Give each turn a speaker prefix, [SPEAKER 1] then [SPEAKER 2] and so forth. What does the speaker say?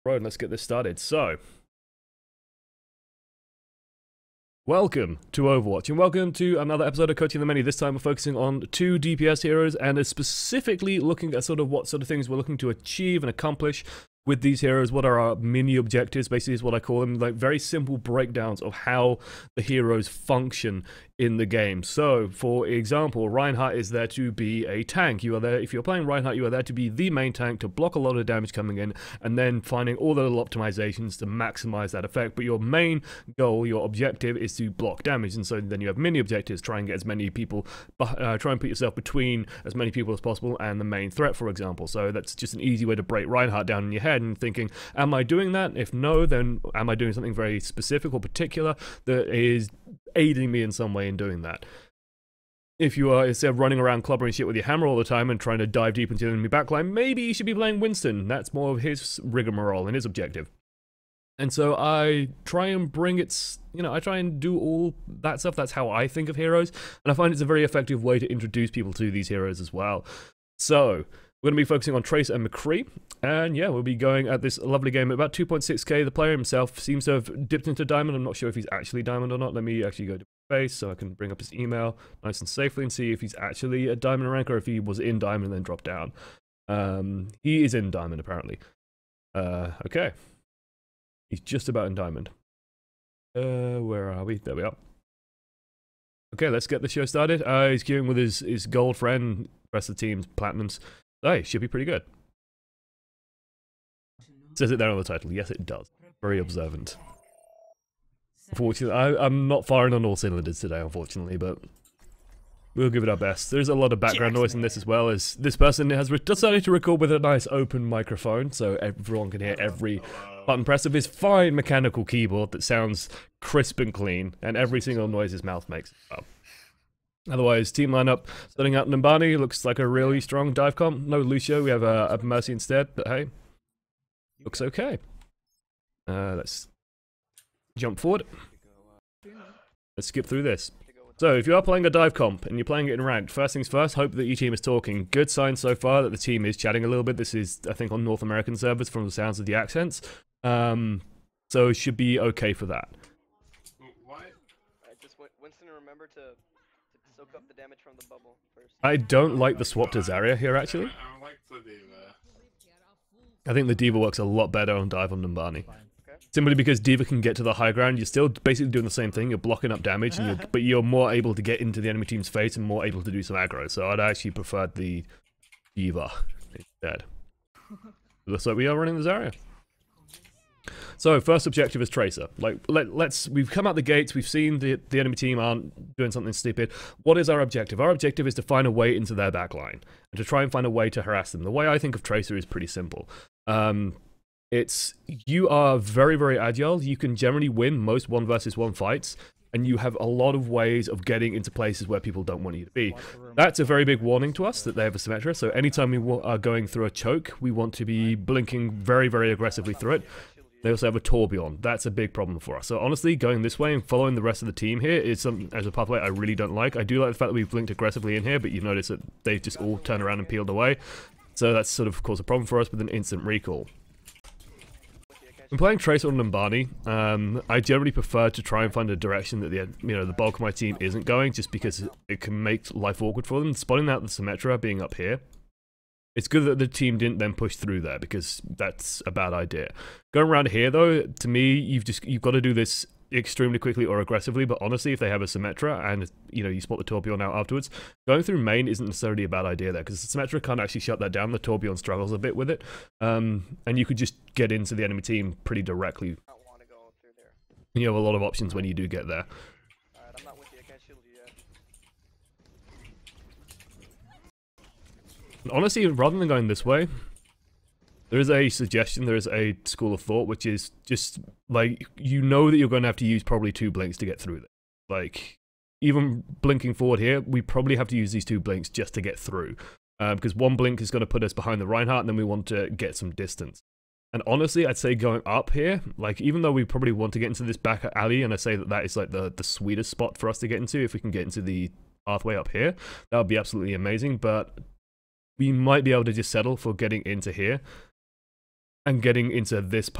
[SPEAKER 1] Right, let's get this started. So, welcome to Overwatch, and welcome to another episode of Coaching the Many. This time we're focusing on two DPS heroes, and specifically looking at what sort of things we're looking to achieve and accomplish with these heroes. What are our mini objectives, basically is what I call them, like very simple breakdowns of how the heroes function in the game. So, for example, Reinhardt is there to be a tank. You are there, if you're playing Reinhardt, you are there to be the main tank, to block a lot of damage coming in, and then finding all the little optimizations to maximize that effect. But your main goal, your objective, is to block damage, and so then you have mini objectives. Try and get as many people, try and put yourself between as many people as possible and the main threat, for example. So that's just an easy way to break Reinhardt down in your head and thinking, am I doing that? If no, then am I doing something very specific or particular that is aiding me in some way in doing that? If you are, instead of running around clobbering shit with your hammer all the time and trying to dive deep into the enemy backline, maybe you should be playing Winston. That's more of his rigmarole and his objective. And so I try and bring it, I try and do all that stuff. That's how I think of heroes, and I find it's a very effective way to introduce people to these heroes as well. So we're going to be focusing on TRACER and McCREE, and yeah, we'll be going at this lovely game at about 2.6k. The player himself seems to have dipped into Diamond. I'm not sure if he's actually Diamond or not. Let me actually go to base so I can bring up his email nice and safely and see if he's actually a Diamond rank or if he was in Diamond and then dropped down. He is in Diamond apparently. Okay. He's just about in Diamond. Where are we? There we are. Okay, let's get the show started. He's queuing with his gold friend, the rest of the team's platinums. Hey, should be pretty good. Says it there on the title. Yes, it does. Very observant. Unfortunately, I'm not firing on all cylinders today, unfortunately, but we'll give it our best. There's a lot of background noise in this as well, as this person has decided to record with a nice open microphone, so everyone can hear every button press of his fine mechanical keyboard that sounds crisp and clean, and every single noise his mouth makes. Well, otherwise, team lineup starting out Numbani looks like a really strong dive comp. No Lucio, we have a Mercy instead, but hey, looks okay. Let's jump forward. Let's skip through this. So, if you are playing a dive comp and you're playing it in ranked, first things first, hope that your team is talking. Good sign so far that the team is chatting a little bit. This is, I think, on North American servers from the sounds of the accents. So it should be okay for that.
[SPEAKER 2] Just Winston, remember to soak up the damage from the bubble first.
[SPEAKER 1] I don't like the swap to Zarya here, actually.
[SPEAKER 3] I like the D.Va.
[SPEAKER 1] I think the D.Va works a lot better on dive on Numbani. Simply because D.Va can get to the high ground, you're still basically doing the same thing, you're blocking up damage, and but you're more able to get into the enemy team's face and more able to do some aggro, so I'd actually prefer the D.Va instead. Looks like we are running the Zarya. So, first objective is TRACER. Like, we've come out the gates, we've seen the enemy team aren't doing something stupid. What is our objective? Our objective is to find a way into their backline, and to try and find a way to harass them. The way I think of TRACER is pretty simple. You are very, very agile. You can generally win most 1 versus 1 fights, and you have a lot of ways of getting into places where people don't want you to be. That's a very big warning to us that they have a Symmetra, so anytime we are going through a choke, we want to be blinking very, very aggressively through it. They also have a Tourbillon. That's a big problem for us. So honestly, going this way and following the rest of the team here is something, as a pathway, I really don't like. I do like the fact that we've blinked aggressively in here, but you've noticed that they've just all turned around and peeled away. So that's sort of caused a problem for us with an instant recall. When playing TRACER on Numbani, I generally prefer to try and find a direction that the bulk of my team isn't going, just because it can make life awkward for them. Spotting out the Symmetra being up here, it's good that the team didn't then push through there, because that's a bad idea. Going around here, though, to me, you've got to do this extremely quickly or aggressively, but honestly, if they have a Symmetra and you spot the Tourbillon out afterwards, going through main isn't necessarily a bad idea there, because the Symmetra can't actually shut that down. The Tourbillon struggles a bit with it, and you could just get into the enemy team pretty directly.
[SPEAKER 2] I don't want to go through there.
[SPEAKER 1] You have a lot of options when you do get there.
[SPEAKER 2] Alright, I'm not with you. I can't shield you yet.
[SPEAKER 1] Honestly, rather than going this way, there is a suggestion, there is a school of thought, which is just, like, that you're going to have to use probably 2 blinks to get through this. Like, even blinking forward here, we probably have to use these 2 blinks just to get through. Because 1 blink is going to put us behind the Reinhardt, and then we want to get some distance. And honestly, I'd say going up here, like, even though we probably want to get into this back alley, and I say that is, like, the sweetest spot for us to get into, if we can get into the pathway up here, that would be absolutely amazing, but we might be able to just settle for getting into here. and getting into this part.